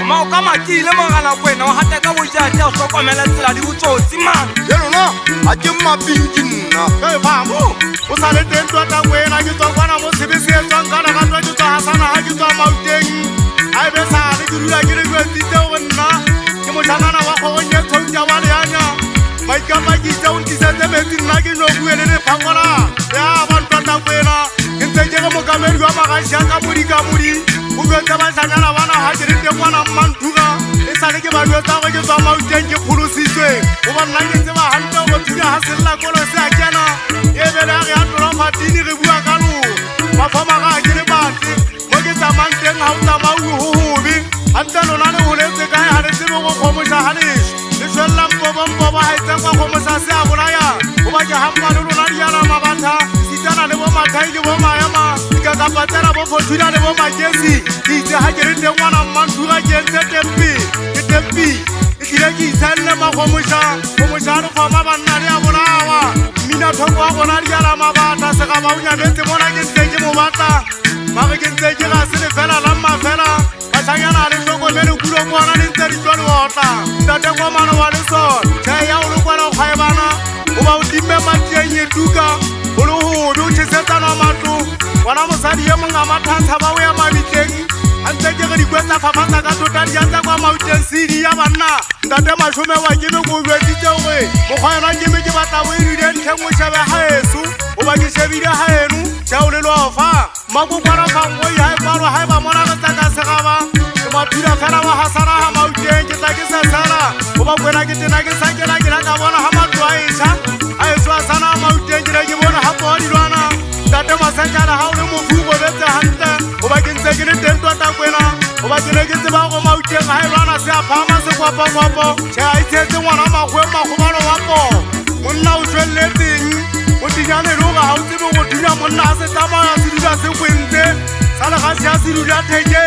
Mao ka makile mogala kwena o hata ka bojate o hlokomela tsela di botsotsi man. Ye lona a ke mapinki nna. Vamo o sa le teng tota kwena ke tswa kwana mo sebese e tswang kana ka tswa ke tswa Hasana ha ke tswa Mauteng. A be sa le ke dula ke re kwetitse go nna ke motlhanana wa go nya tsotsi wa le yana. Maikapa ke tsa o ntse metsi nna ke no buele le phakola. Ya ba tota kwena ke ntse ke mo kamedi wa magasha ka muri. O botsa ba tlanyana bana ha ke re teng kwana Mmantuga. E sa le ke ba lwetsa go ke tswa Mauteng ke pholositswe. O ba nna ke tseba hantle go thunya ha sella kolo se a kena. E be la ga tlola matini re bua ka lo. Ba fama ga ke le batse. Mo ke tsamang teng ha o tsamau ho hobe. Anta lona le holetse kae ha re tsebe go khomosha hanesho. Le shwella mpobo ha itse kwa khomosha se a bolaya. O ba ke hampa le lona di yana mabatha. Sitana le bo mathai le bo mayama. Ka ka patela bo fothunya le bo makesi. Itse ha ke re teng ngwana Mmantuga ke ntse tempi. Ke itsalle makhomosha. Khomosha re khoma banna le a bolawa. Mina thoko wa gona di ala mabata se ga ba unya netse bona ke ntse ke mo batla. Ba re ke ntse ke ga se le fela la mafela. Ba tsanyana le tloko le le kulo bona le ntse di tswa le otla. Ntate kwa mana wa le so. Tshaya ya o le kwala go khaebana. O ba o timme matsenye tuka. O le ho do tshetsana matlo. Wana mosadi ye monga mathantsha ba o ya mabitleng. Antse ke re dikwetsa fafatsa ka tota di antsa kwa Mountain City ya banna. Ntate mashome wa ke me go betsitse hore mo khwana ke me ke batla o ile nthengo shebe haesu o ba ke shebile haenu tshao le lofa mako kwana ka ngo ya e palo ha ba mona ka tsaka segaba ke ba phila fela wa Hasana ha Mauteng ke tla ke sa sala o ba kwena ke tena ke sa ke la ka bona ha matlo a isha a eso Hasana ha Mauteng ke ke bona ha podi lwana. Ntate masakala ha o le mofugo betse hantle o ba ke ntse ke le teng tota kwena o ba ke le ke tseba go Mauteng ha e lwana se a phama se kwapo tshea itsetse ngwana magobalo wa po monna o tswelletseng o tinyane le ga ha o tsebe go thunya monna a se tsamaya se dula se kwentse sa le ga se a se dula theke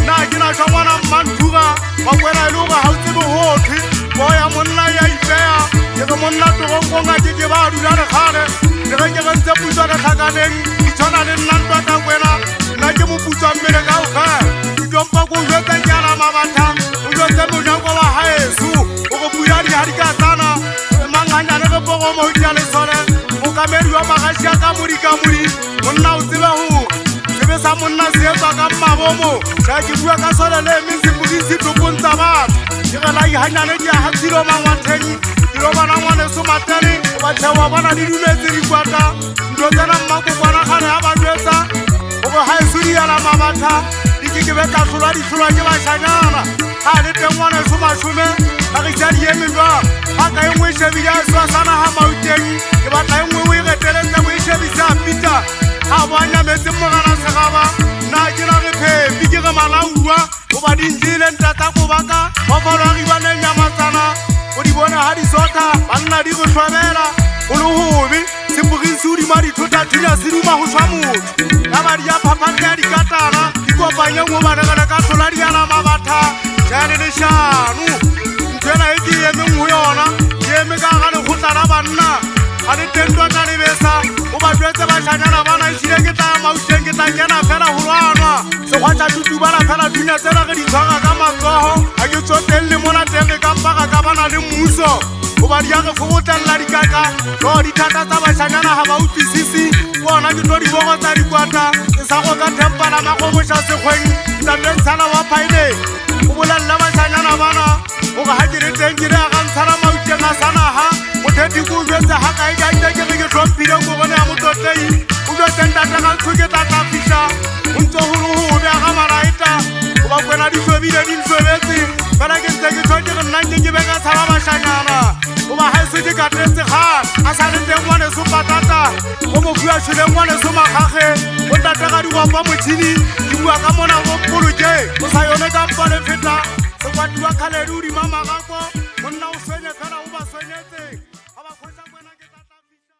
nna ke na tshwa ngwana Mmantuga wa kwena le ga ha o tsebe hotlhe bo ya monna ya ipea ke go monna togonkonga ke ba dula le gale le ge ke ntse putswa le tlhakaneng ke tshwana le nna ntwata kwena nna ke mo putswa mmele ka o ga ke dompa go jwetsa ke ala mabatha o jwetsa mojako wa haesu o go buya di hari ka tsana manganya le go bogo mo tya le sole o kamedi wa magasha ka muri monna o tsebe ho sebe sa monna se etsa ka mabomo ka ke bua ka sole le minsi pudisi tlokontsa batho ke ga la ihanya le dia hatsilo mangwatheng dilo bana ngwane so matane ba tshewa bana di dumetse di kwata ndo tsena mmako kwana gane ha ba jwetsa o go haesu di ala mabatha ke betla hlolwa di hlolwa ke bashanyana ha le teng ngwana so mashume ba re tsa di eme ba ba ka engwe shebile a swa sana ha Mauteng ke batla engwe o ireteletse o ishebisa pita ha banya metse mogana segaba na ke ra re phepi ke re malaua o ba dinjile ntata go baka ba fara ri bana nyamatsana o di bona ha di sota banna di go hlwabela o le hobe se bogisi o di ma di thota thunya se duma go swa motho ka ba di ya phaphatsa di katana kopanya mo bana ka hlola di ana mabatha jane le shanu ntwena e ke eme ngwe yona ke eme ka ga le khotla la banna a le tendwa tsa le besa o ba jwetse ba shanyana bana ishile ke tla Mauteng ke tla kena fela ho lwana se khwatsha tutubala fela dunya tsela ge di tshwara ka matsoho a ke tsoteng le mona teng ka mpaka ka bana le mmuso o ba di ya ge fogotella dikaka lo di thata tsa ba shanyana ha ba utlwisisi bona ke tlo di bogo tsa dikwata ke sa go ka tempala makhomosha sekgweng ntateng tsala wa phaile o bolalla bashanyana bana o ga ha ke le teng ke le a gantshana Mauteng a sana ha mothethi ko jwetsa ha kae ka ke re ke tlhompile go bona ya mototlei o jwetsa ntate ga nthoke tla fisha o ntse ho ho be ga maraita o ba kwena di hlwebile di hlwebetse fela ke ntse ke tlhoke re nna ke be ka tshaba bashanyana o ba haese ke ka tletse ga a sa le teng ngwane so patata o mo bua tshile ngwane so magage o tata ga di wa pa motshini di bua ka mona go poloke o sa yone ka mpa le feta se kwatiwa khaledi o di mama gako monna o swenye fela o ba swenyetse a ba khotsa kwena ke tata fisha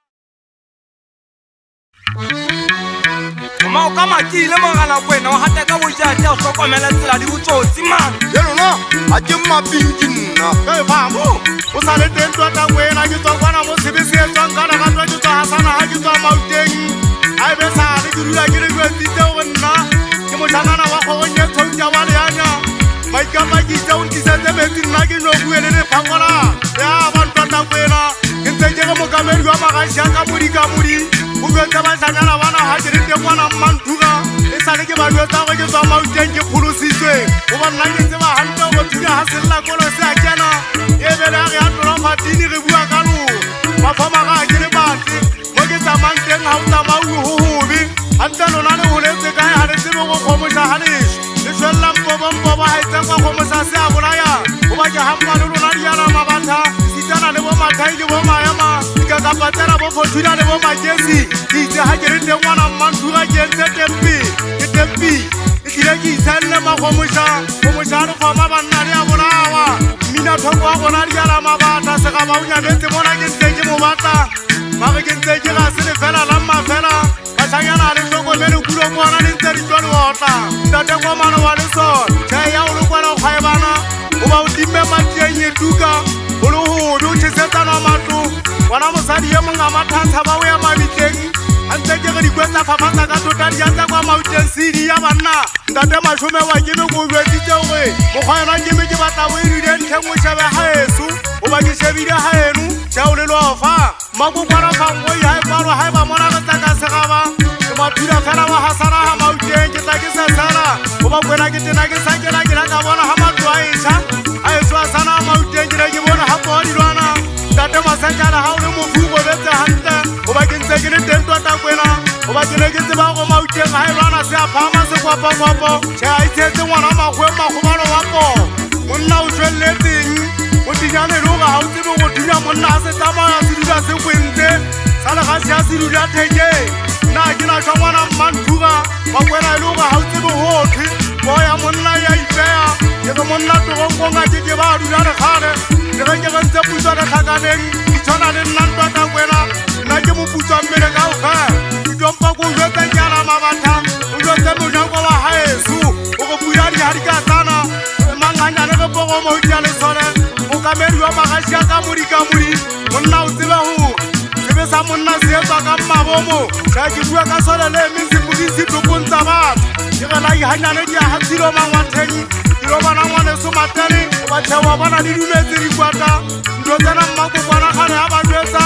Mao ka makile mogala kwena o hata ka bojate o hlokomela tsela di botsotsi man. Ye lona a ke mapinki nna. Vamo o sa le teng tota kwena ke tswa kwana mo sebese e tswang kana ka tswa ke tswa Hasana ha ke tswa Mauteng a be sa le ke dula ke le kwetitse go nna ke motlhanana wa go nya tsotsi wa le yana maikapa Tangola, ya bantwana kwena, ntse ke mokamedi wa magashi ka muri ka muri. O botsa ba sanyana bana ha ke rete mwana Mantuga, e sale ke ba botsa go ke tswa Mauteng ke pholositswe. O ba nna ke tseba hantle go thunya ha sella kolo se a kena. E bele a re a tlola Matini re bua ka lo. Ba fama ga ke le batse, mo ke tsamang teng ha o tsamau ho hobe. Hantse lona le holetse kae ha re tsebe go khomosha ha lesho. Le shwella mpobo ha itse go khomosha se a bolaya. O ba ke hampa le lona di yana mabatha, sitana le bo mathai le bo mayama. Ka patela bo Fortuna le bo Majesi. Itse ha ke re teng mwana Mantuga ke ntse tempi. Ke tempi. Ke dire ke itsalle magomosha. Gomosha re fama banna le a bolawa. Mina thoko a bona di ala mabata se ga ba unya betse mona ke ntse ke mo batla. Mare ke ntse ke ga se le fela la mafela. Ba tsanyana le tloko le kulo bona le ntse di tswa le otla. Tate kwa mana wa le so. Ja ya o lo kwala khaebana. O ba o timme matyenye tuka. O lo ho do tsetana matlo. Wana mosadi ye mong a mathantsha ba o ya mabitleng a ntse ke re dikwetsa fafatsa ka tota di antsa kwa Mountain City ya banna ntate Mashome wa ke me go jwetsitse gore mokgwa yona ke me ke batla o ile ntlheng o shebe haeso o ba ke shebile haenu tšeo le lofa makokwana fangwe ya e kwalo ha e ba mona re tsa ka segaba ke maphila fela wa hasana ha Mountain ke tla ke sa sala o ba kwena ke tena ke sa kena ke la ka bona ha matlo a isha a e swa sana Mountain ke re ke bona ha bodi lwana tate Masakala ha o le mofugo betse hantle o ba ke ntse ke le teng tota kwena o ba ke ne ke tseba go Mauteng ha e lwana se a phama se kwapo tšhe a itsetse ngwana magwe magobalo wa po monna o tsweletseng o tinyane le ga ha o tsebe go thunya monna a se tsamaya se dula se kwentse sa le ga se a se dula theke nna ke na tšwa ngwana Mantuga wa kwena e le ga ha o tsebe gothwe bo ya monna ya ipea ke re monna togonkong a ke ba dula le kgale le ge ke gentse putswa le tlhakaneng ke tshwana le nna ntwata kwena nna ke mo putswa mmele ka o ge ke dompa ko o jwetsa ke ala mabatha o jwetse monyako wa haeso o go buya dihadi ka tsana manganyane ge pogo mo dia le sone o kamedi wa magashi ka muri monna o tsebe go sebe sa monna se etswa ka mmabomo ja ke bua ka sone le ementse modisi tokontsa batho ke ge la ihanyane di a hatsilo mangwatheng lo bana ngwane so matane ba tšhewa bona di dumetse dikwata ntlo tsena mmakokwana gane ya ba jwetsa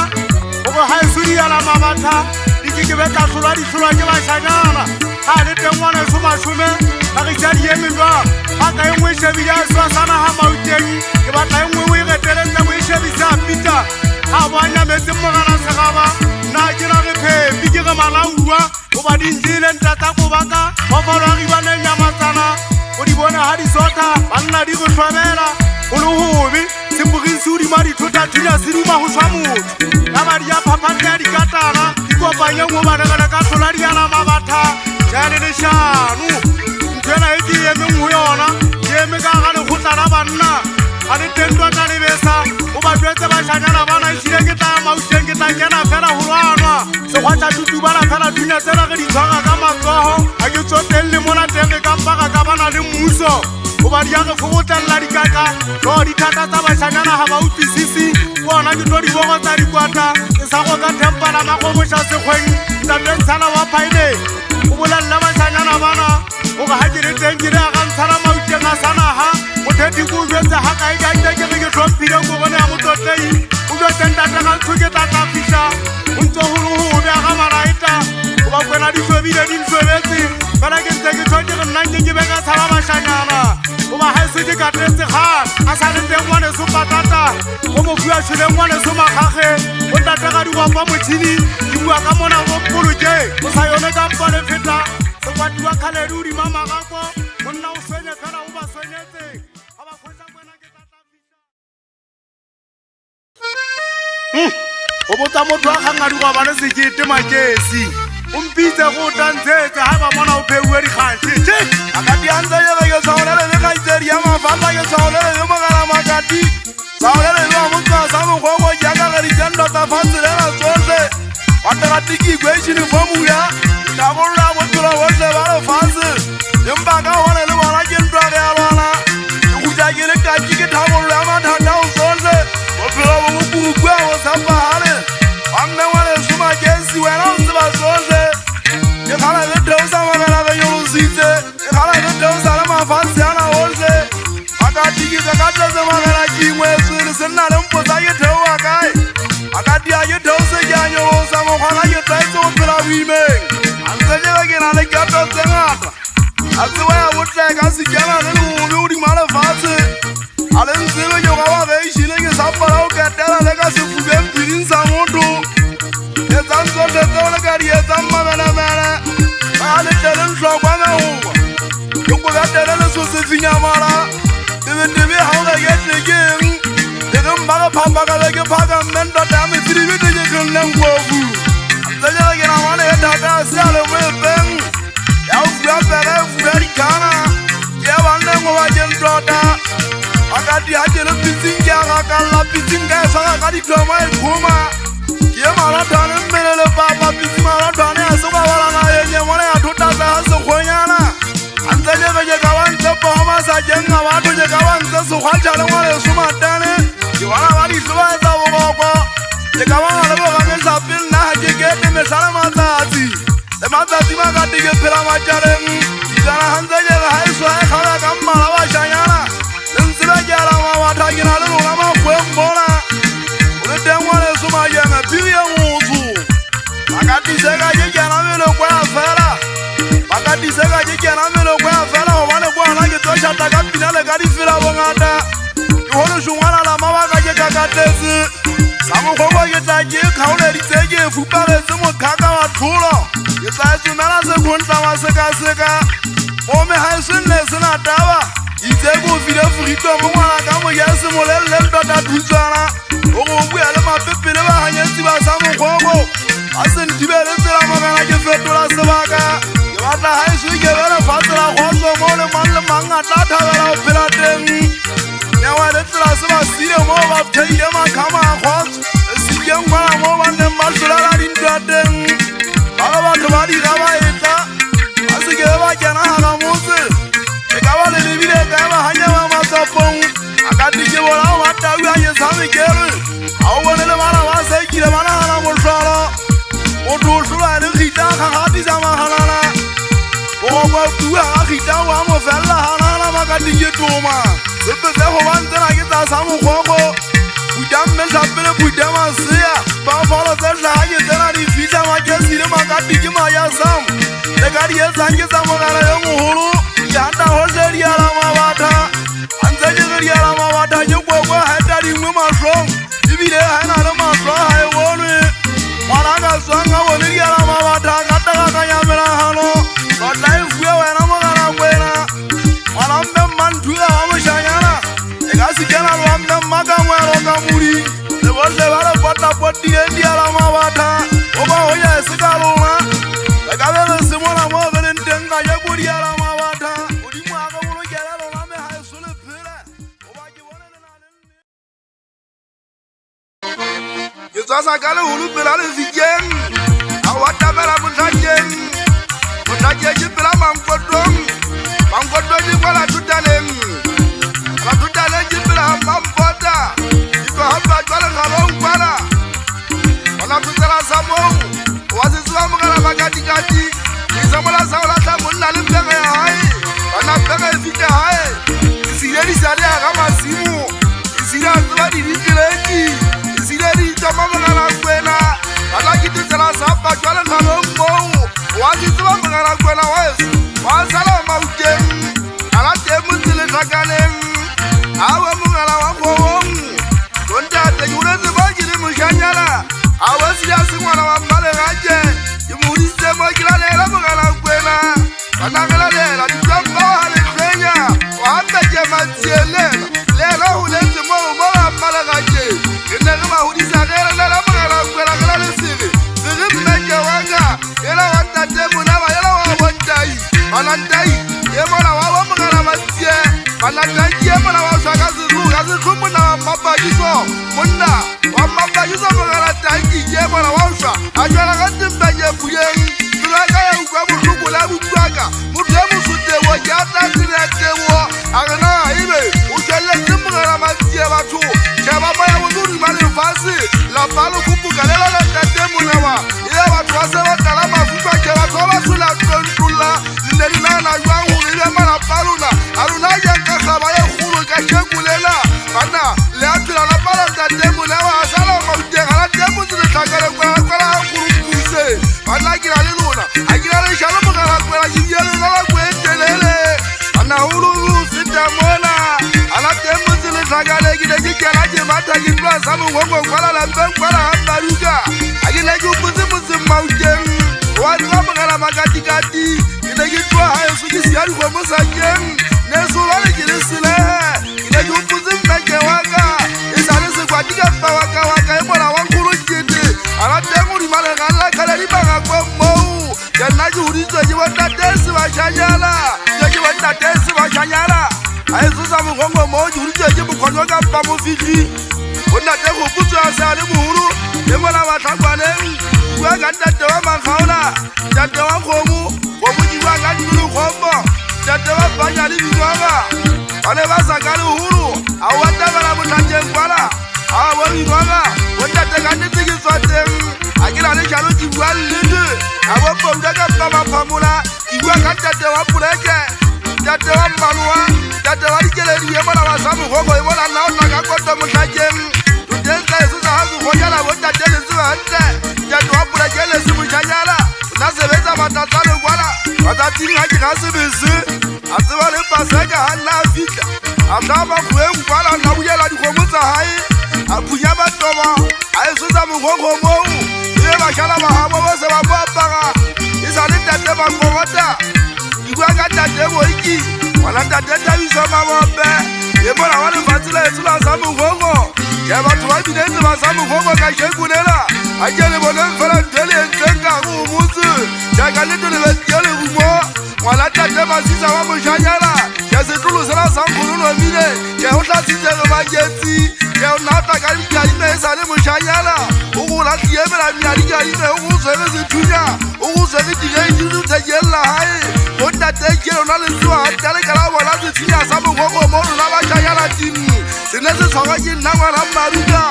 o go ha e sudi ya la mabatha di ke betla tlholwa di tlholwa ke bašanyana ga le teng ngwane so Mashome ga re tša di eme jwang ga ka e nngwe e shebile a swa sana ga Mauteng ke batla e nngwe o e reteletse o e shebise a pita ga bo a nyametse mogana segaba nna ke na re phepi ke ge malaua o ba dintsile ntata kobaka ba falo a ribaneng nyamatsana o di bona ha di sota banna di go tlhwabela o le hobe sepogisi o dima dithota thunya se duma go swa motho ka ba di a phaphatsa ya dikatana di kopanye mo ba regela ka tlhola di yana mabatha jale le shano ntwela e ke emeng ho yona ke eme ka ga lekgotla la banna a le tentwa ka lebesa o ba jwetse bašanyana bana ehlile ke tla Mauteng ke tla kena fela go lwanwa sekgwatša tutubala fela thunya tsela ge di tshwara ka matsogo a ke tsoteng le mona teng re kampaka ka bana le mmuso o ba di a re fogotlelela dikaka tlo dithata tsa bašanyana ga ba utlwisisi bona ke tlo dibogo tsa dikwata ke sa go ka thempana magomosha sekgweng tatentshana wa phaile o bolelela bašanyana bana o ga ga ke le teng ke le a gantshana Mauteng a sanaga motheti ko o jwetse ga kae ka ite ke re ke tlhomphile ko bone ya motlotlei o jwetseng tategantsho ke tlatla fiša o ntse golo gobe a ga maraeta o ba kwena di tlhobile di ntlhobetse fela ke ntse ke tshwa ke re nnang ke be ka tshaba bašanyana o ba gaeso ke katetse gana a sa le teng ngwane so patata o mofu a tšholeng ngwane so magage o tatega digwapa motšhini ke bua ka mona go poloke o sa yone ka mpa le feta sekwatiwa kgaledi o dima magako monna o swenye fela o ba swenyetse a ba kgwetsa kwena ke tatlafiša go botsa motho a kgangadigwa ba le sekete makesi o mpitse go tantshetse ga ba mona o pheuwe dikgantšhe a ka diantse ye ge ke tshwaolele le kgaitsedi ya mafata ke tshwaolele le mogala makati tshwaolele le wa motswa sa mokgwego jaaka ge ditšendota fatselela tsohle watega tiki-equation formula tabolola botola bohle ba lefase empa ka gone le bona ke ntwa ge ya lwana ke kutša ke le kaki ke thabololo ya mathata o tsohle bophelo bo bokukua bo tshepagale wanne ngwane somakesi wena o tseba tsohle ke kgala le theosa magela benyolositse ke kgala le theosa le mafatshe ana ohle a ka tiki ki ka ka tse magana ki ngwe se se nna le mpotsa ye theo wa kae a ka dia ye theo se ja nyo sa mo khana ye tsaitso phela wime antse je ke na le ka to tsengata a tsewa ya botle ka se kana le mo o di mala fatse a le ntsebe yo ga wa ge ishile ke sa pala o ka tela le ka se fube mpidin sa motho e tsantso le tsole ka di etsa mamela mela a le tele nhlokwa na ho yo ko ga tele le so se finya mala tebe ha o ga ye tlekeng e re mmaga phapa ka le ke phaka menda ta me tribe te je khonna ngwofu antse je ke na mane e thata se a le mo peng ya o bua pere bua di kana ke ba nne mo ba je ntota akati ha ke le pitsin ke ga ka la pitsin ka sa ka di tloma e khoma ke mara thane mmele le papa pitsin mara thane a se ba bala na ye nye mone a thota sa se khonyana antse je ka wa ntse pa ma sa je nga wa to je ka wa ntse se khwa jale ngwa le suma tane ke wala ba di hloba tsa bogoko ke ka ba le bo ga me sa pil na ha ke ke te me sala matsatsi le matsatsi ma ka te ke phela majareng dikana hantse je ga e swa e khala ka mmala wa shanyana le ntsela ke ala ma wa tha ke na le rona ma khweng bona o le teng wa le suma je na piri ya motho makati se ka je ke na me le kwa fela makati se ka je ke na me le kwa fela o ba le kwa na ke to shata ka pina le ka di fela bongata holo jungwana la mabaka ke ka katetse sa mo go ke tla ke khaole di tseke fupare tse mo khaka wa thulo ke tla tsumela se khonta wa se ka se ka o me ha se ne se na taba itse go file frito mo ngwana ka mo ya se mo le tota thutsana o go bua le mapepele ba hanyetsi ba sa mo gogo a se ntibele tsela magana ke fetola sebaka ke batla ha se ke bele fatela go tswa mo le mang a tla thabela o phela teng ya wa le tsela se ba sire mo ba theile ma khama khotso se ke ngwana mo ba ne mashula la dintwateng ba ba batho ba di ga ba etla a se ke ba kena ga motse e ka ba le lebile ka ba hanya ba matsapong a ka dije bola wa tawa ye sa me kere a o bone le bana ba sa ikile bana hana mo sholo o do shula le khita ga ga di za ma halala o go bua ga khita wa mo fella halala ba ka dije toma se go bantse na ke tsa sa mo gogo budam me sa pele budam sia ba folo tsa la ke tsena di fita ma ke sile ma ka dije ma ya sam le ga di etsa ke tsa mo gara yo moholo ya nda ho se di ala ma batha antse je di ala ma batha je gogo ha ta di mo ma shong ibile ha na le ma shong ha e wone mara ga swanga wone di ala ma batha ka ta ka ya mera hano lo life we wena mo gara kwena wala mbe man tuya wa mo shanyana e ga se kana lo mbe maga mwero ka muri le bolle ba le pota poti e di ala ma batha o ba ho ya se ka lona e ga le se mo na mo be nteng ga ya buri ala ma batha o di mo aga mo lo kela lona me ha so le phela o ba ke bona le na le ke tsa sa ka le hulu pela le vikeng a wa tabela mo tjeng mo tjeng ke pela mangkodong mangkodong di kwala tutaleng ba tutaleng ke pela mampota di ko hapa kwala ngalong kwala ona putela sa mo wa se tswa mo kana bakati kati di sa mola sa ola tla monna le pega ya hae bana pega e fita hae sile di sa le ga masimu sile a tswa di ditleki sile di tsama mo kana kwena bana ke tsela sa pa kwala ngalong mo wa se tswa mo kana kwena wa sala mauteng ala temu tsile tsakaleng awa mo ngala wa khong donta te yure se ba ke le mo shanyala awa sia se ngwana wa male gaje ke mo di se mo ke la le la mo ngala kwena bana ngala le la di tswa ba ha le tsenya wa anta ke ma tsiele le la hu le se mo mo la male gaje ke ne ga ma hu di sa le la mo ngala kwena ngala le sire se me ke wanga ela wa tate mo na ba ela wa bontai balantai ye mo la wa mo ngala ma tsie balantai ye mo la wa sa ka se mo na mapa jiso monna wa mapa jiso mo ngala tai ye mo la wa sa a jala ga timba ye buyeng tula ka ya ukwa mo shukula butwaka mo de mo sute wo ya ta tine ke wo agana ibe o jelle timba ngala ma tsie batho ke ba ba ya mo duri ma le fase la palo kupu ka le la tate mo na wa ye batho ba se ba kala ma futwa ke batho ba sula tontulla le na na jwa ho le ma la paluna aluna ya ka ga ba ye khulu ka shekule sakale ke ne ke kela ke matha ke tloa sa mongongo kwala lampeng kwala ga Mmaruka a ke ne ke botse Mauteng wa tloa mogela makatikati ke ne ke tloa gaeso ke sia dikgomo sakeng ne solwane ke le selehe ke ne ke botse mmeke wa ka e sa le sekwati ka mpa wa ka e mola wa nkgolokete a rateng o dimalega lla kgale dimagakwe moo ke nna ke hoditswe ke bontatese bašanyana ke bontatese bašanyana a e tsosa mogongo moo ke hoditswe ke mokgonyo ka mpa mofigi bonnate kgoputswe a sea le moholo le mola batlhakwaneng bua ka ntate wa makgaola ntate wa kgomo kgomo ke bua ka dibelekgombo ntate wa banya le binwaga ba ne ba sa ka leholo a o atabela botlhakeng kwala a bo binwaga bonntate ka nnetse ke tswa teng a ke na le jalo ke bua nnete a bo pouta ka mpa maphamola ke bua ka ntate wa poleke ntate wa mmaloa ntate wa dikeledi e mola wa sa mogogo e mola nna o tla ka koto motlhakeng totentsa e setsa ga sekgonyana bontate le tsebantle ntate wa poleke le se mošanyana nna sebetsa matatsa lekwala matsatsing ga ke ga sebese a tseba le paseka ga nna a fitlha a tla makgoeng kwala nna buela dikgomo tsa gae a phunya batoba a e setsa mogogo moo e bašala bagabo bo se ba mo apara e sa le ntate bakogota ke bua ka ntate boiki ngwana ntate Tabiso Mabope e mola wa lefatshe la etsola sa mogogo ke batho ba binetse ba sa mogogo ka shekunela a ke le boneng fela ntho le entseng ka go motse jaaka leto le betie le rumo ngwana ntate Masisa wa mošanyana ke setlolosela sa nkgolonomile ke go tlatsitsege baketsi ke o nata ka dikadime e sa le mošanyana o go latlhiemela meadikadime o go swege sethunya o go swege digeidithuthekelela gae go ntate ke lona le tsewa ganta le kala bona sethunya sa mogogo mo rona bašanyana timi se ne se tshwarwa ke nna ngwana Mmaruka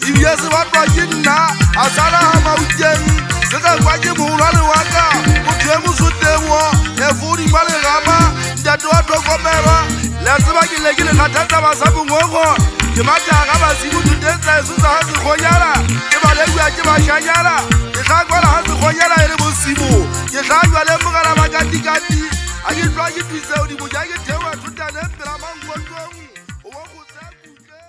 ebile se batwa ke nna a sala ga Mauteng se kakwa ke mogolwane wa ka motho e mosotengo e fodingwa legama ntate wa tlhokomelwa le tseba ke le ke le kgathataba sa mongogo ke mathaga basimo totentsa e setsa ga sekgonyana ke balebua ke bašanyana ke tlakwala ga sekgonyana e le bosimo ke tlajwa le mogela makatikati a ke tlwa ke twiseo dimoja ke theoa thotane pela mankotlong o bo go tsea kutle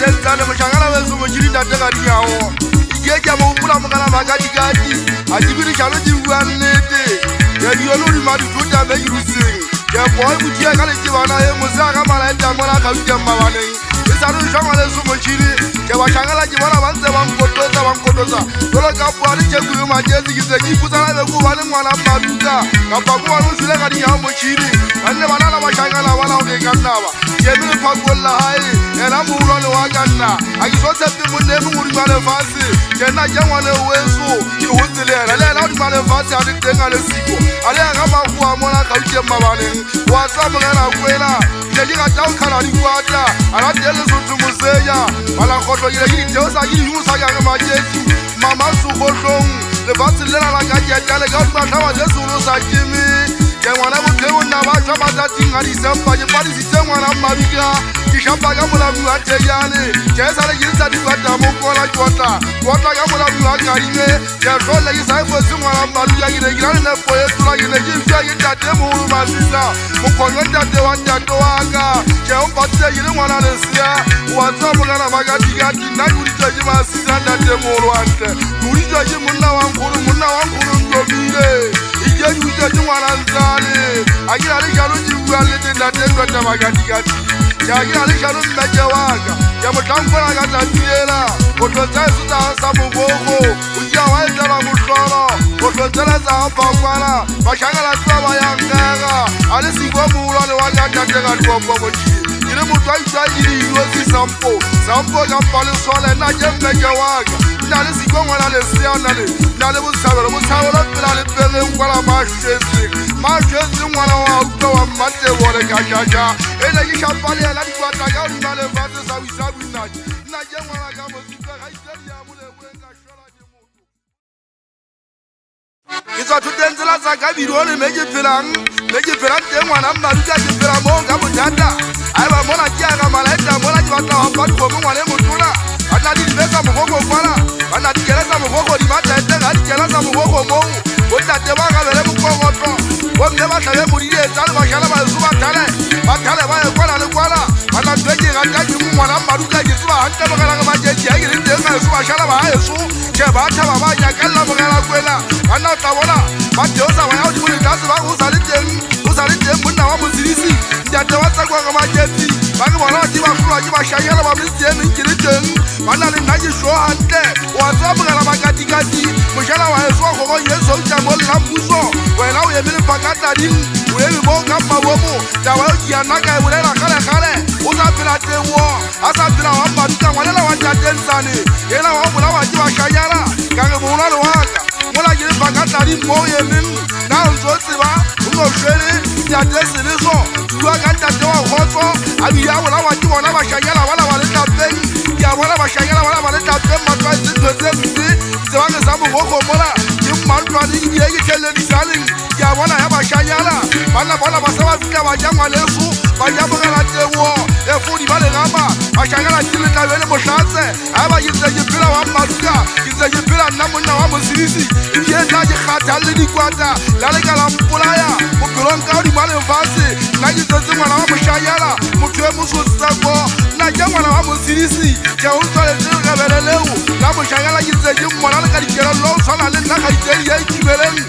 tenza le moshangala weso mo jiri ntate ga diawo ikeja mo pula mo kana magadi gadi ajibiri chalo jiwa nete ya diolo di mari tuta be yusing ya boy butia kale jibana e musaka mala enta mona ka uja mawane isanu shangala weso mo jiri ya washangala jibana banze bankotoza dolo ka bwari cheguru majezi gizengi kuzana be kubane mwana maduka kapa kwa nusule ga diawo mo jiri anne banana washangala wana odekanaba yemile pagola hai era mulo le waganna akisote bimunne muri male fasi kena jangwane weso ihutsilera lela uri male fasi ari tenga lesiko ari akama kuwa mona kauje mabane wasamela kwela yelika tawu kana likwata aratele sontumuseya ala khoto yile yithosa yiyusa ya majesu mama subohlong le fasi lela la gaje tale ga tsawa zesulu sakimi Kengwana muteu na basha matati ngari sempa je pari sistemwana mabika kishamba ga mulamu ateyane kesa le yinza dibata mokola jota ga mulamu akarime ya role yisa fo simwana maruya yire girane na boye tula yire jifya yita demu basisa mukonyo tate wanda toanga ke ompate yire mwana lesia wazo mugana magati gati na yuri je masisa ndate morwante yuri je munna wankuru ngobile Ije jumwana nzale Agira alisharo jiwale tenda tendwa tamagatikati Agira alisharo mmejewaga Ya mutampona gata tiela Otozae suta hasa mugoko Ujia waetala mushoro Otozele za hapa kwana Mashangala tuwa wayangaga Alisi kwa muulane wagata tega tuwa mochi Ile mutwa ili yuosi Sampo kampale swale na jemmejewaga Nale sikwa mwana lesia nale musawelo pilale pele mkwala mashezi mwana wa uto wa mate wole kajaja Ene yisha pali ya ladi kwa taga uli male fase sawi naji Naje mwana kama suka haiteli ya mule mwenga shola jimutu Kisa tutenzela zaka biruone meji pilang te mwana maruka jipila monga mutanda Aiba mwana kia kama laita mwana jibata wapatu kwa mwana mutuna Ana di besa mukoko kwala Ana di kelesa mukoko di mata etega Ani kelesa mukoko mou Wota tebanga vele mukoko to Womne bata ve muriye Tale bashala bazuba tale Batale baye kwala ni kwala Ana tweji gataji mwana maruka jisuba Hante magala kama jeji Egi rinde nga yusuba shala baye su Che bata baba yakala magala kwela Ana utawola Bate osa waya uti muli kasi Bangu usalite muna wa muzirisi Ndiate wasa kwa kama jeji Bangu wana jiba kula jiba shayala Bamisi yenu nkiri jengu Mana ni naji shua hante Wazo mgala magatikati Mshala wa yesu wa koko yesu Uchamoli na mbuso Wela uyemili pakata dim Uyemi monga mabomu Tawa uji anaka emulela kale Usapila tewo Asapila wambaduka Walela wajatensani Yela wamula wajiba shayala Kange muunalo waka Mula jili pakata dim Moye min Na unzosiba Uno shwele Ndiate siliso Tuwa kanta tewa hoso Abiya wala wajiba Wala washayala Wala waleta peni Ya wala bashangala wala baleta pema twa zitozemzi Zewange samu woko mola Yimantwa ni yegi kele ni saling Ya wala ya bashangala Bana basawa vika wajangwa lesu Bajamugala tewo Efudi bale gamba Bashangala chile na wele moshanse Aba yizejipila wa maduka Yizejipila namuna wa musirisi Yenda jikhatali ni kwata Lalega la mpulaya Mupilonka udi male mfasi Najizozi mwana wa mshayala Mutue musu sako Najamwana wa musirisi Ya usale zilu kabeleleu La mshangala yizeji mwana Kadikera loo sana lina Kaiteri ya ikibeleli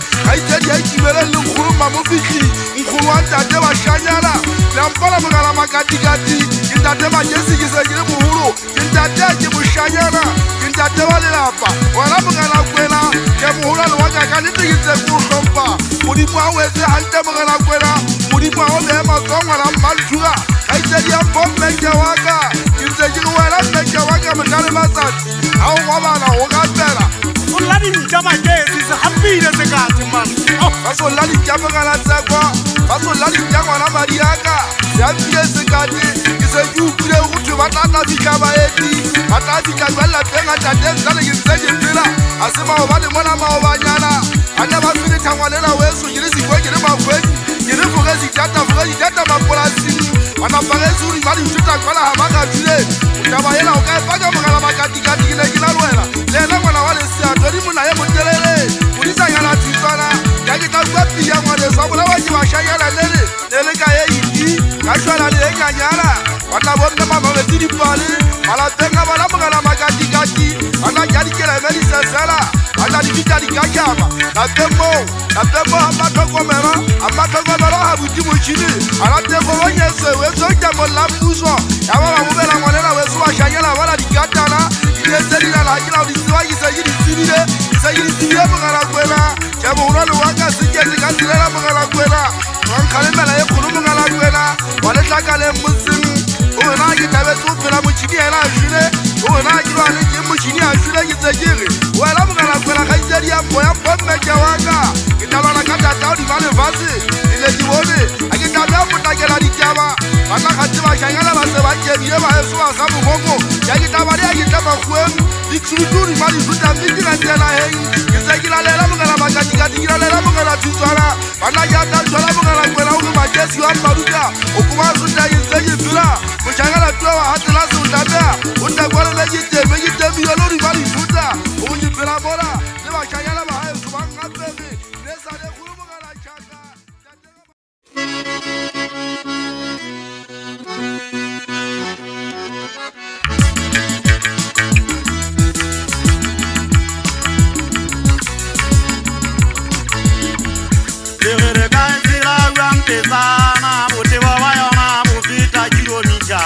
Nkuru mamufiki Nkuru wantate wa shanyala Lampala mgala makatikati Kintate majesi kisejili muhuru Kintate jimushanyala Kintate walilapa Wala mgala kwela Ke muhuru aluwaga kaniti kizeku sompa Mudipwa weze hante mgala kwela Mudipwa weze mazongwa na malchura Kaiteri ya pompe waka Kinsejilu wala meke waka mtale masati Au wabana wakatela Ulani mjama jezi Hapide sekati man Faso lali jama ngala sekwa Faso lali jama na mariaka Hapide sekati Kiseju kule utu Matata vikaba eti Matata vikaba la penga tate Zale kiseji mpila Asima wabani mwana mawabanyana Anya basini tangwanela wesu Jirisi kwe jirima kwe Jiri fugezi jata makulasi Wanapagezi uri mali mchuta kwa la hamaka jile Utabayela ukae paga mgala makatikati Kile kila ruela Lela mwana wale siya Tori muna ye mtelele Kulisa yana tizana Yagita kwepi ya mwale Sabula wajiwa shayala nele Nele ka ye iti Kashwala nile kanyala Wanabonde mama se di pale ala tenga bala mangala magati gati ana jadi kela meli sesela ana di kita di kajama la tembo amatongo ha buti mo chini ala tembo wanyese weso jambo la mbuso yawa mubela mwanela weso wa shanyela wala di katana ile selina la kila udisiwa yisayiri sibire mangala kwela jabo unalo waka sijezi kandilela mangala kwela wankalemela yekulu mangala kwela wale takale mbusimu uwe na kitabe tupila mchini ya ila shule uwe na kilo aliki mchini ya shule kitajiri uwe la mngana kwela kaizeri ya mboya mpome jawaka kitaba na kata taudi male vasi ile jiwone akitabe ya mutakela di jama waka katiba shangala base wanje biyema yesu wa sabu koko ya kitabari ya kitaba kwenu iksuruturi mali suta miti na tela hei kitegila lela mngana makatikati lela mngana tuzwala wana jata zwala mngana kwela unu majesi wa maruka ukuma suta yisegi zula Mchangala tuwa hati lasi utabea Utakwala mejite miyolori bali futa Unyi pila bora Lewa shangala mahayo subanga pevi Nesa de kulumu ngala chaka Tegere kaisira rampezana Mutewa wayona mufita kilomita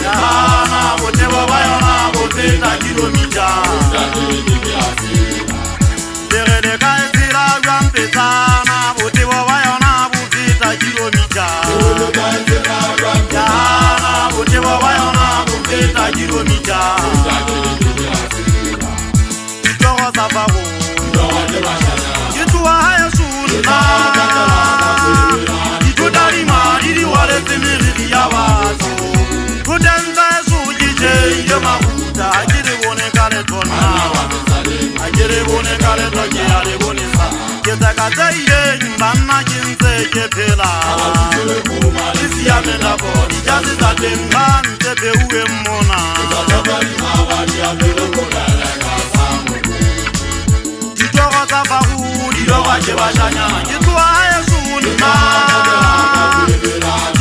Jahana mutewa wayona mufita kilomita Tegere kaisira rampezana Mutewa wayona mufita kilomita Jahana mutewa wayona mufita kilomita Kitogo sababu Kituwa haya sunna Kitudari mariri wale timiri ya wazo Kudenza sujije ile mafuta Ajiri wone kale tona Ajiri wone kale toke ale wone sa Ketakate iye mbana jinse kepela Isi ya menda bodi Jazi za temba ntepe uwe mona Kitoko tafahu Dilowa cheba shanya Kituwa yesunna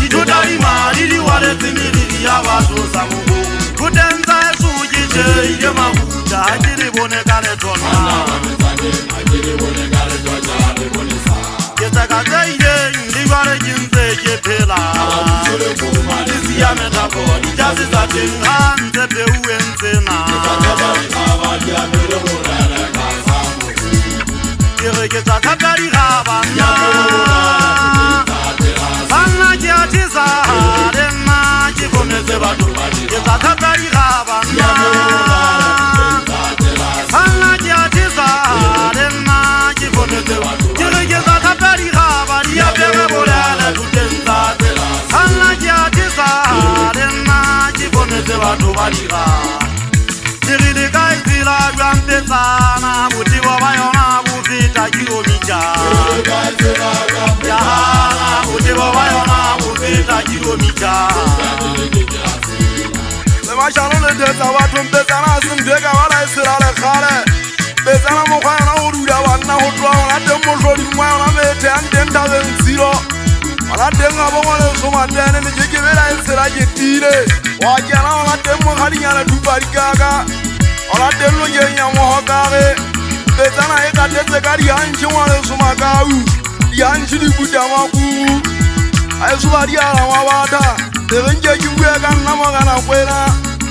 Kitudari mariri wale timiri ya wazo samugu Kudenza sujije ile mafuta Ajiri wone kale tona Ketakate iye ndigware jinse kepela Isi ya menda bodi Jazi za temba ntepe uwe nsena Ke tsa thapari ga bana Bana ke atiza Rena ke kometse batho Ke tsa thapari ga bana Bana ke atiza Rena ke kometse batho Ke tsa thapari ga bana Ya pega bolala tutenza Bana ke atiza Rena ke kometse batho badiga Tirili kaizila Rampezana Mutiwa wayona Mufita kilomita Jahana Mutiwa wayona Mufita kilomita Lema shano le deza watu mpezana Simdega wala isira le khale Bezana mkwaya na uruya wana hudwa Wana demo shori mwaya wana mete Andenta wenziro Wana denga bongo le suma tene Nijiki vela isira jitire Wajana wana demo khali nyana dubari gaga Wana demo jenya mohokare Bezana eka teze kari hanchi wane suma kawu Yanchi di kutama kuhu Ayo suba di ala wabata Tegenje kiwe kan nama kana kwena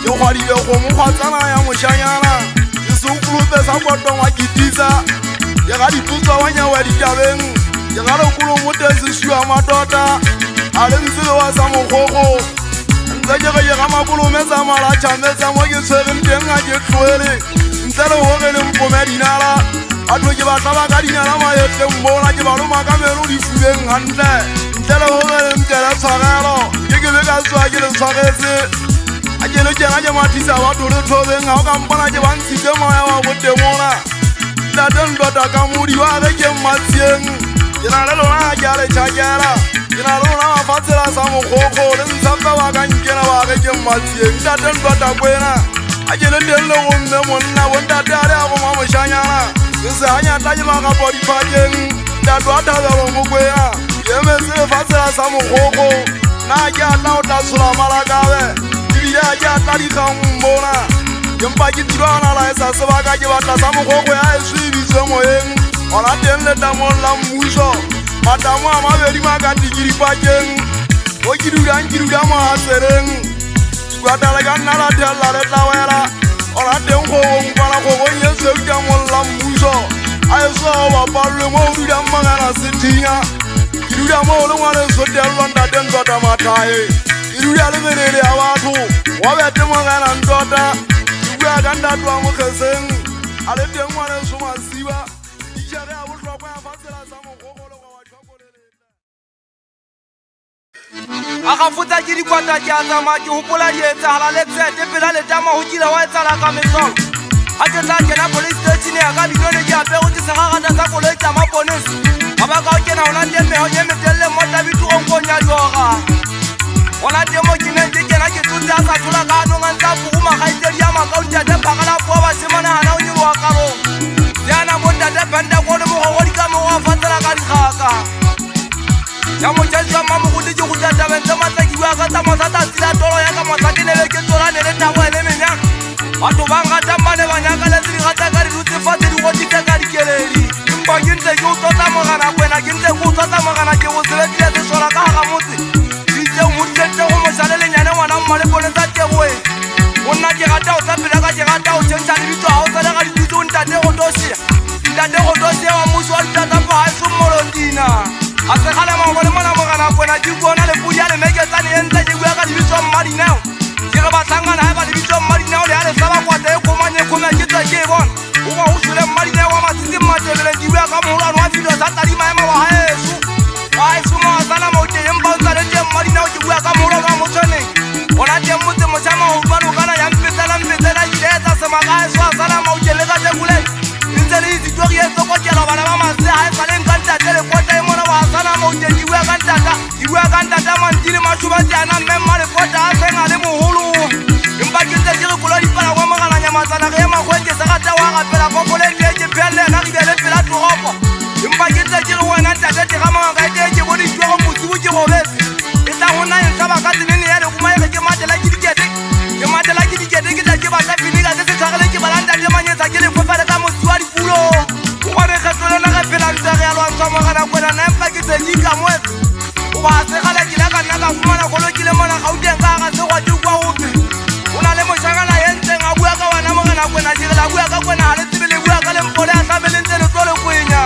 Yokwari yoko mkwazana ya mshanyana Yisukulu pesa kwa wakitiza Yagari tuzwa wanya wadi jabengu Yagaro kulu mutezi shua matota Alemzile wasa mkoko Nzajega yagama kulu meza malacha Meza mwage seven tenga jetwele Nzele wogele mpomedi nala Atu jibataba kari nyala mayete mbona Jibaluma kameru di fuge ngante Nzele wogele mkele sagelo Yegebe swa jile sagese Ajelo jena jamatisa watu retobe Ngauka mpana jibansi jema ya wawote mona Daden dota kamuri wage matien Jina lelo na ajale chajara Jina lelo na wafatila samu koko Nzamba waga njena wage matien Daden dota kwena Ajelo delo wunde mona Wunda dare ako mama shanyana Nse hanya taji maka body pajen Dadu atazalo mkwena Yeme se fatila samu koko Na ja na da sula malagawe. Dibira ja tari kan mbona. Yempa kitirana la esa sebaka ke batla sa mogogwe a eswi bitse moyeng. Ona teng le tamong la mmuso. Matamo a mabedi makatikiri pakeng. O kiduda mo hasereng. Kwatala ka nna la thella le tlawela. Ona teng go ngwana go nyetse ka mo la mmuso. A eso ba palwe mo ududa mangana sethinya. Kiduda mo le ngwana so telwa ntate ntsota mathae. Kiduda le menele ya batho. Wa bete mangana ntota. Kiduda ka ndatwa mo kheseng. A le teng ngwana so masiba. Dijare a botlhokwa ya fatsela sa mogogolo wa tlhokolele. Aga futa ke dikwata ke a tsamaya ke hopola di etsahala le tsete pela le tama ho kile wa etsala ka mesong. Ha ke tla kena police station ya ka dinone ke apere ke segagata tsa koloi tsa maponesi. Ga ba ka o kena ona teng meho ye metelle mo tabitu o nkonya dioga. Ona teng mo ke neng ke kena ke tsotse a sa thola ka anong a ntsa boguma ga itedi ya makaunti a tepagala puo ba semane hana o nyolowa karong. Yana mo ntate benda ko le mogogodi ka mo wa fatsela ka dikgaka. Ya mojaji wa mamogodi ke go tatabeng tse matlaki bua ka tsa mothata tsela tolo ya ka motlaki ne be ke tsolane le tabo ele menyaka. Batho ba ngata mane ba nyaka le di gata ka di rutsefatse di godite ka dikeledi. Empa ke ntse ke o tota mogana kwena ke ntse ke o tota mogana ke go sebedile se sola ka ga motse. Ditse o moditse go mosale le nyane ngwana mmale bone tsa teboe. Monna ke rata o tsapela ka ke rata o tshentsa le bitso ha o tsale ga ditutse o ntate go tosia. Ntate go tosia wa muso wa ditata pa ha se molondina. A se gale mangwe le mona mogana kwena ke bona le pudi ya le meketsane e ntse ke bua ka dibitso mmadineo. Ke re batlangana ha ba dibitso mmadineo le ha le sa ba kwata e komanye kome ke tse ke e bona. O ba o sule mmadineo wa matsitsi mmatebele ke bua ka moholwane wa video sa tadi maema wa haeso. Wa haeso mo a sana mo ke empa o tsale teng mmadineo ke bua ka moholwane wa motshwaneng. Ona teng motse motshama ho bua lokana ya mpetsela ile etsa semaka haeso a sala mo ke le ka tekuleng. Ntse le history e tsokokela bana ba mase ha e sale nka ntate le kota e mona wa sana mo ke bua ka ntata mantile mashuba tsana mmemma le kota a senga le moholo. Empa ke ntse ke re kola dipala wa mogala nyamatsana ge magwete se gata wa gapela popole ke ke phelle na ke le pela toropo. Empa ke ntse ke re wena ntate te ga manga ka ke bodi twa go motsubu ke bobetse. E tla hona e tla ba ka tsenene ya le kuma e ke matela ke dikete. Ke matela ke dikete ke tla ke ba tla finika se se tshagele ke balanda le manyetsa ke le fofale ka motsu wa dipulo. O re kgetole na ga phela ntse re ya lwantsha mogana kwena na empa ke tse di ka mo. O ba se gala ke la ka nna ka fumana golo ke le mona ga o teng ka ga se gwa di kwa hope. O na le moshangana ye ntseng a bua ka wana mogana kwena dire la bua ka kwena ha le tsebe le bua ka le mpole a tlamele ntse le tsole kwenya.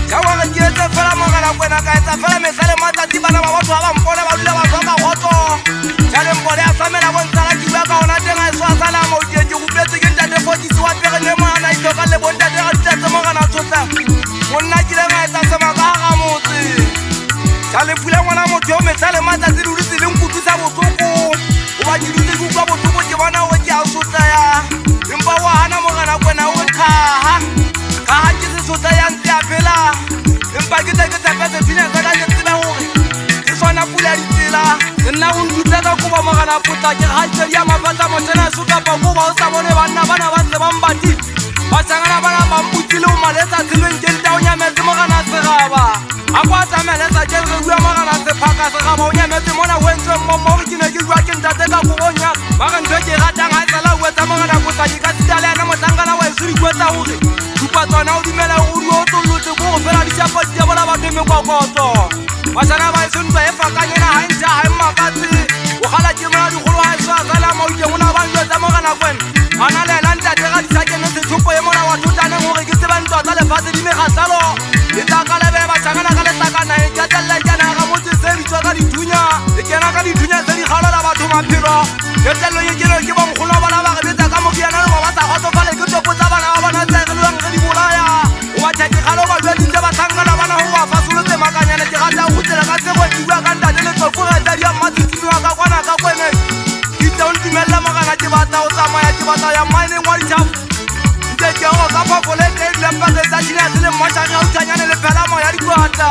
Ya wa ke etse fela mogana kwena ka etsa fela mesale matsatsi bana ba batho ba mpole ba dula ba soka gotso. Ya le mpole a tsamela bontsala ke bua ka ona teng a eso a sala mo ke gupetse ke ntate fokisi wa pere le mona a itoka le bontate ga ditse mogana tsotsa. Monna ke le ga etsa semaka ga motse. Sa le pula ngwana motho o mesale matsatsi le dutse le nkutisa botlhoko. O ba ke dutse ke utlwa botlhoko ke bona o ke a sotla ya. Empa wa hana mogana kwena o kgaha. Ka ke se sotla ya ntse a phela. Empa ke tsepetse pina tsa ka ke tseba hore ke sona pula ditsela. Nna o ntutse ka kuba mogana potla ke ga tse ya mapatsa motsena suka pa kuba o sa bone bana ba se bambati. Ba sangana bana ba mputsile o maletsa tseleng ke nta o nyametse mogana segaba. A kwa tsameletsa ke re bua mogana se phaka segaba o nyametse mona o entse mo ke ne ke bua ke ntate ka kubonya. Ba ga ntse ke ratang ha tsala o etsa mogana potla ke ka tsitale ya motlangana wa esuri kwetsa hore dupa tsona o dumela o di o tsolotse go fela di tshapa di bola ba teme kwa kotso. Ba sana ba se ntse e fakanyena ha ntse ha makatsi. O gala ke mona di golo ha sa sala mo ke mona ba ntse mogana kwena. Ana le lanta te ga di sa kene se tshopo e mona wa thotana hore ke tseba ntwa tsa lefatshe di me ga salo. E tla ka lebe ba tsangana ka le takana e ka tsalla kana ga motse se bitso ka dithunya. E kena ka dithunya tse di galola batho maphelo. Ke tsello ye ke ba mogolo ba ba re betsa ka mo ke yana le ba tsa gotso fale ke topo tsa bana ba bona tse re lwang re di bolaya. O ba tshake galo ba jwa ditse ba tsangana bana ho ba fasolo tse makanyana ke rata o tsela ka tse go diwa ka ntate le tsofo ga tsa di a matsitsi wa ka kwana ka kwene. Ke tsa o ntimella magana ke batla o tsamaya ke batla ya mine ngwa dithapo. Ke go ka popole ke le pate tsa dina tse le mmasha ga o tsanyane le phela mo ya dikwata.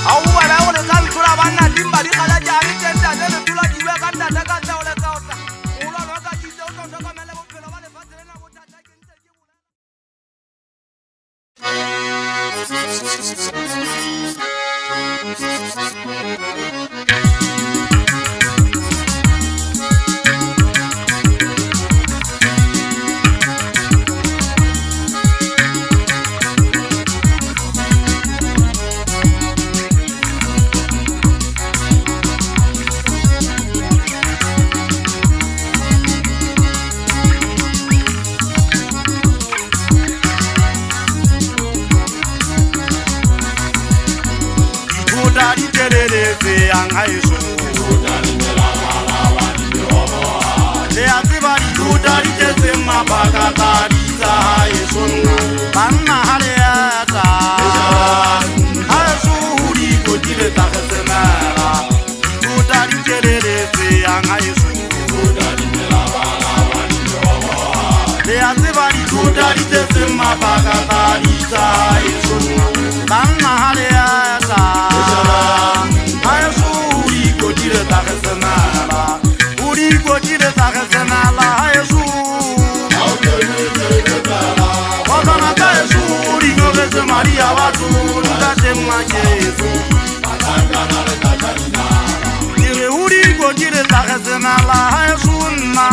A o bala o le ka ntlola bana dimba di gala ja re tenta le tlola di bua ka ntate ka tsa o le ka otla. O la ka ditse o tlo ka mele bophelo ba le fatshe le na bothata ke ntse ke bula. yang haeso le a tseba dithuta di tletseng mabaka tsa haeso banna ha le ata haeso ho dikotile tsa kgetsemela dithuta di tjeleletse yang haeso le a tseba dithuta di tletseng mabaka tsa haeso banna ha le ata haeso ho dikotile tsa kgetsemela Kotile takesena la Yesu Otana ta Yesu Ringogeze Maria watu Nukate mwa Yesu Kire uri kotile takesena la Yesu na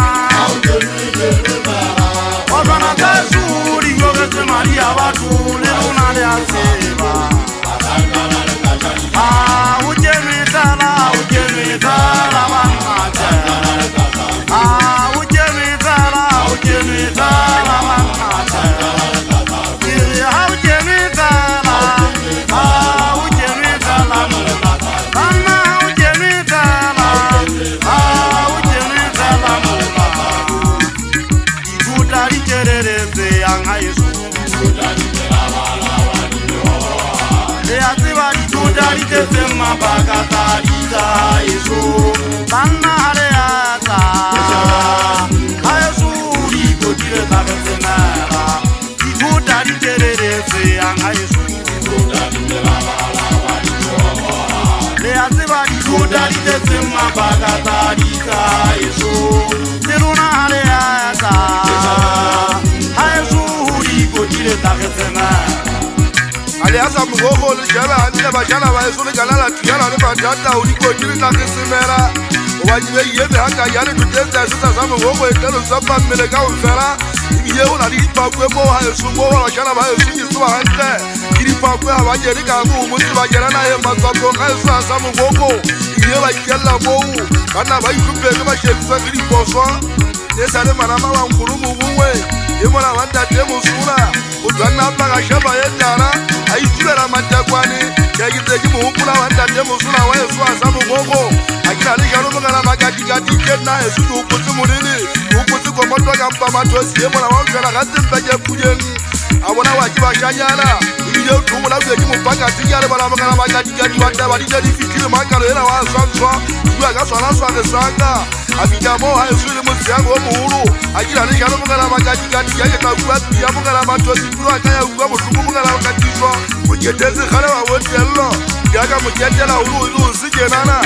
Otana ta Yesu Ringogeze Maria watu Leluna le aseba Ujemitala Wamaja Ujemitala Wamaja Ujemitala Anna Ujemitala Ituta licherereze yanga Yesu Leatiba ituta licherereze mabaka taliza Yesu Banna haleata Yesu likotile takesena Ituta licherereze yanga Yesu Leatiba ituta licherereze mabaka taliza Yesu Leluna haleata Yesu likotile takesena Aliasa mgogo lijala hande bajala wa Yesu lijala tuyala ni batata ulikotile takesemela Wajibe yebe haka yale tutenda sasa samu mgogo etelo sapa melega ufera Ibiye unalipa kwe moha Yesu moha wajala wa Yesu jisuwa hante Kilipa kwe hawaje likamu umusi wajerana ye mazwapo nga Yesu asamu mgogo Ibiye wajala mohu Kana waikupe kama shekisa kiliposwa Nesale manama wa mkurumu uwe Yemona wanda demu sura Uzana paka shaba yetara Aijibera matakwani Yagiteki muhukula wanda demu sura wa Yesu asamu mgogo Akina alisha rumukana magati kena Yesu ukusi mulili Ukusi kwa moto kampa matosi Yemona wangana kasi mpeke kujeni Awona wajiba shanyana Ibiye utumula uweki mpaka Tingale bala mkana magati wanda Walija difikiri makalo yena wa sanswa Uwa kaswa naswa kesanga Abijamo Yesu ni musiango muhuru Akina alisha rumukana magati Yageta uwati ya mkana matosi Kuru akaya uwa mutuku mkana wakatiswa Mujetezi khale wa wotello Yaga mujetela ulu usijenana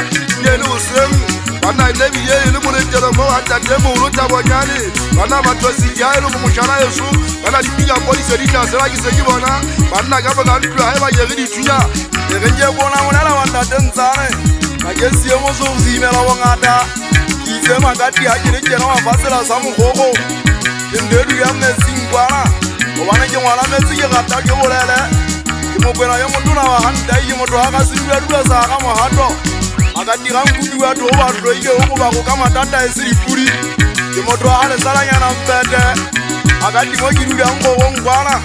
Yeni usemu Wana inebi ye ili muletelo mo hata demu uruta wanyani Wana matosi ya ilu mumushana Yesu Wana lipiga polisi edita selaki sekibona Wana kama kantu ya heba yegidi tuya Yegenye bona mwenala wanda tenzane Magesi ye moso uzimela wangata Kise magati hajire jena wafasela samu koko Yendedu ya mezingwana Wana jengwana mezige gata kibolele Kimogwena ya mutuna wa handa Iyi mutu haka sinuya dula za haka mahato Akatira mkubi watu owa roike huku bako kama tata esiri puri Kimoto hale salanya mpete Akati mojiru ya mko ngwana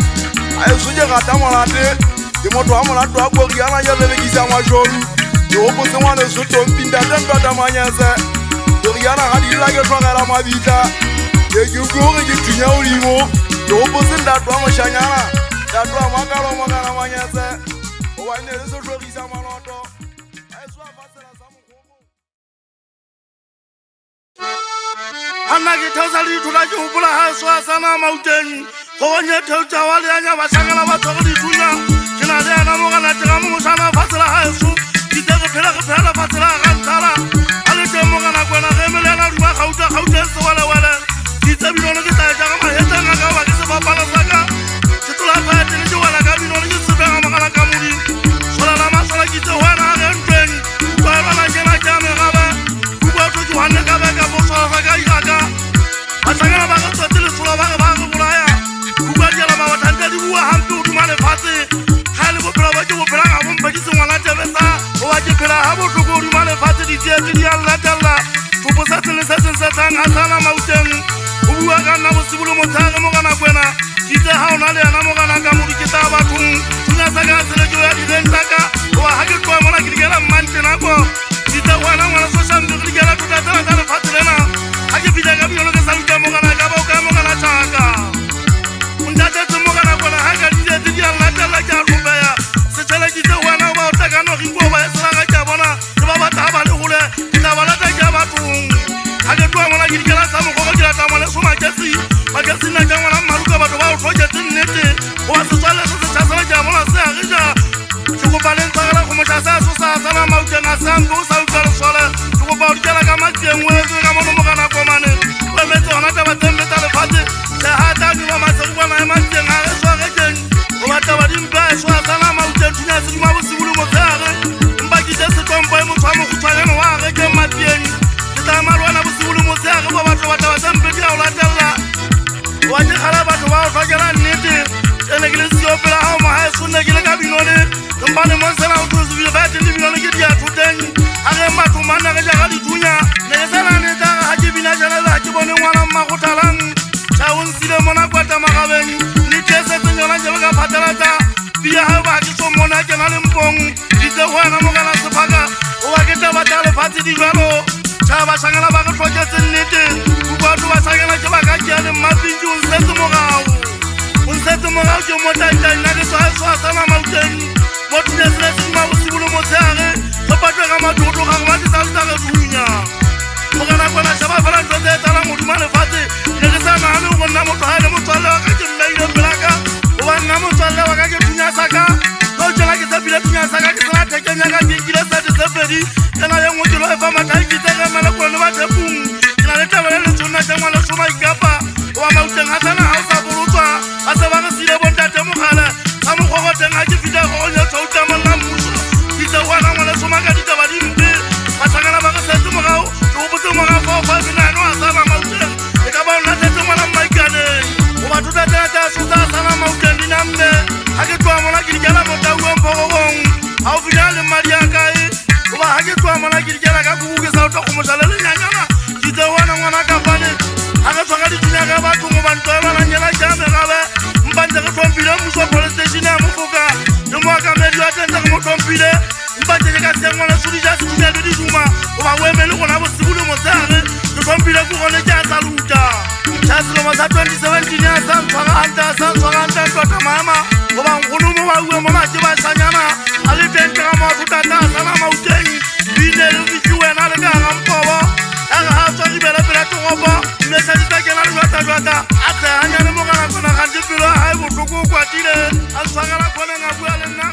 Ayesuje kata mwalate Kimoto hamulatu wako kiana ya lelekisa mwashoru Yopo se mwane soto mpinda tendo atamanyese Yokiana hadi ilage swangara mabita Yekiukuri kitunya ulimo Yopo se ndatu amashanyana Ndatu amakalo mwakana manyese Owaine leso shokisa manoto Anagi tawzali tulaji upula haswa sana mauten Kowenye tewta wali anya wasangala watokali tunya Kina lea na moga na tiramu musana fasila hasu Kitego pela fasila kantala Alite moga na kwena gemele na ruma khauta esi wale wale Kite binono kita jaga maheta nga kawa kise papala saka Kitula fayate niji wala ka binono kise benga makala kamuri Sola la masala kite wana agentweni Kwa na jena jame gaba Kukwa tuju hane kabe kabo sola saka ikaka Asangana baka sotile sula baka kulaya Kukwa jela mawatanja di uwa hampi utumale fasi Khali bupila waji bupila nga mumpa jisi wana jebesa Waji pila habu tuku utumale fasi di jesi di alla jalla Tupu sasini sasang asana mauteng Uwa kana musibulu mutaga moga na kwena Kite hao nale ana moga na kamuri kita batung Tunya saka sile juya di rentaka Uwa haki kwa mwana kiligela manche nako Kita wana wana social media la tutata tala fatrena. Ake vida ga bino ke saluta mo kana ka ba ka mo kana chaka. Undata mo kana kona hanga dia la tala ka rubaya. Se tala kita wana ba ta kana ringo ba sala ka bona. Ba ba ta ba le hule. Kita ba la ta ka ba tu. Ake twa mona gidikala sa mo ko kila ta mona suma kesi. Magasi na ka mona maruka ba to ba project nete. O se sala se tsala ka mona se arija. Ko balenza la ko mota sa so sa sana ma utena sango sa utela sola ko ba utela ka mati enwe ka mo mo kana ko mane we meto na ta batembe ta le fate ta hata ni ma sa ko na mati nga re so re ken o ba ta ba dimba so sana ma utena tunya si ma bo sibulu mo tare mba ki se se tombo mo twa mo kutwana no wa re ke mati en ta ma rwana bo sibulu mo tare ba ba ta batembe dia o la tella wa je khala ba to ba fa jara nete ene gilisi opera ha ma ha sunne gile ka binone mbane monsela utuzu bilabati ndibino ngidia tuteni agemba tumana ga jali dunya ne sala ne ta hajibina jala la jibone mwana makutalang chawun sile mona kwata magabeni ni tese tnyona jeba patalata biya ha ba ki somona ke na lempong ite wana mogala sepaka o wa ke taba tale fati di jalo chaba sangala ba ka tsoke tsenete ku ba tu ba sangala ke ba ka jane mapinju unsetu mogao ke motanta na ke so sana mauteni Motu nesresi ma usibulu motare Kopatwe kama tukutu kama tisalita ketunya Mokana kwa shaba fala ntote tala mutu mane fati Nekisa na hali ukona mutu haile mutu ale wakake mbeile mbelaka Uwana mutu ale wakake tunya saka Kouchela kisepile tunya saka kisela teke nyaka kikile seti sepedi Kena yengu jilo efa matai kiteke mele kwenye wate pung Kina lete wele chuna chengwa le suma ikapa Uwa maute ngatana hausa burutwa Ase wake sile bontate mukale Kamu koko tenga kifide konye chouta mwana muso Kite wana wana sumaka dite wadimbe Masangana baka setu mwakao Tukubutu mwaka 459 no asana maute Ekaba unatete mwana maikane Uwa tutatena suta asana maute ndinamne Hakituwa mwana kirikela mota uwe mpoko wong Au finale mariakai Uwa hakituwa mwana kirikela kakukuke sauta kumushalele nyanyana Kite wana mwana kapane Hakituwa kaditunya kabatu mbantoe wana nyela jame kabe Mbanje katompile muso police station ya mufuka Numwaka medio atenta kumotompile Mbanje kase mwana surija situmia didi duma Uwa wemeli kuna busibulu mozare Kutompile kukone jasa luta Chasi loma sa 2017 ya Sanswaganta Tota mama Uwa mkulumu wa uwe mama jiba sanyana Alitente kama watutata sana mauteni Bine lukijuwe na lega ngampobo Ega haswa libele bila tungobo Mesajita kena luata Ate hanyane mokana kuna kanjipilo Haibu tuku kwa tile Alsangala kone ngabuale na